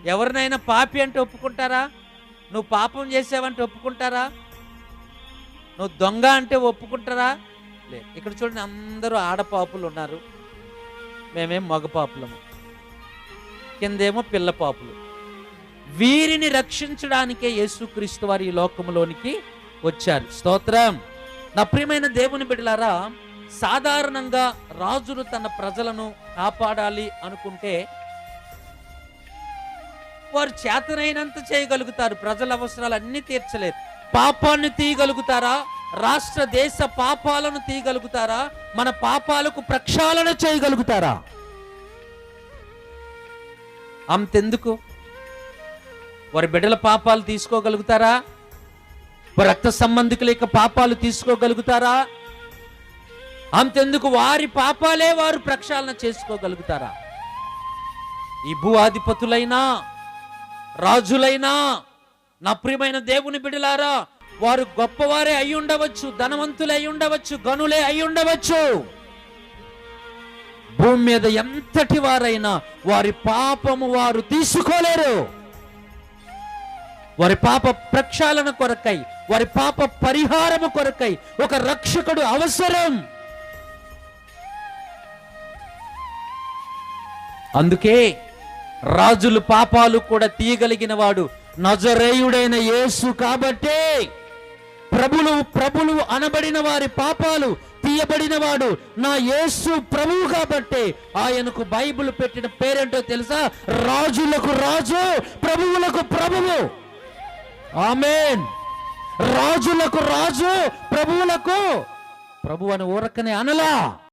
ఎవరినైనా పాపి అంటే ఒప్పుకుంటారా? నువ్వు పాపం చేసావంటే ఒప్పుకుంటారా? నువ్వు దొంగ అంటే ఒప్పుకుంటారా? లేదు. ఇక్కడ చూడండి, అందరూ ఆడపాపులు ఉన్నారు, మేమేం మగపాపులము, కిందేమో పిల్ల పాపులు. వీరిని రక్షించడానికే యేసుక్రీస్తు వారు ఈ లోకములోనికి వచ్చారు. స్తోత్రం. నా ప్రియమైన దేవుని బిడ్డలారా, సాధారణంగా రాజులు తన ప్రజలను కాపాడాలి అనుకుంటే వారు చేతనైనంత చేయగలుగుతారు, ప్రజల అవసరాలు అన్ని తీర్చలేరు. పాపాన్ని తీయగలుగుతారా? రాష్ట్ర దేశ పాపాలను తీయగలుగుతారా? మన పాపాలకు ప్రక్షాళన చేయగలుగుతారా? అంతెందుకు, వారి బిడ్డల పాపాలు తీసుకోగలుగుతారా? రక్త సంబంధికుల యొక్క పాపాలు తీసుకోగలుగుతారా? అంతెందుకు, వారి పాపాలే వారు ప్రక్షాళన చేసుకోగలుగుతారా? ఈ భూ అధిపతులైనా రాజులైనా, నా ప్రియమైన దేవుని బిడ్డలారా, వారు గొప్పవారే అయి ఉండవచ్చు, ధనవంతులే అయి ఉండవచ్చు, గనులే అయి ఉండవచ్చు. భూమి మీద ఎంతటి వారైనా వారి పాపము వారు తీసుకోలేరు. వారి పాప ప్రక్షాళన కొరకై, వారి పాప పరిహారము కొరకై ఒక రక్షకుడు అవసరం. అందుకే రాజులు పాపాలు కూడా తీయగలిగిన వాడు నజరేయుడైన యేసు. కాబట్టే ప్రభులు అనబడిన వారి పాపాలు తీయబడిన వాడు నా యేసు ప్రభువు. కాబట్టే ఆయనకు బైబిల్ పెట్టిన పేరేంటో తెలుసా? రాజులకు రాజు, ప్రభువులకు ప్రభువు. ఆమేన్. రాజులకు రాజు, ప్రభువులకు ప్రభు అని ఊరకనే అనలా.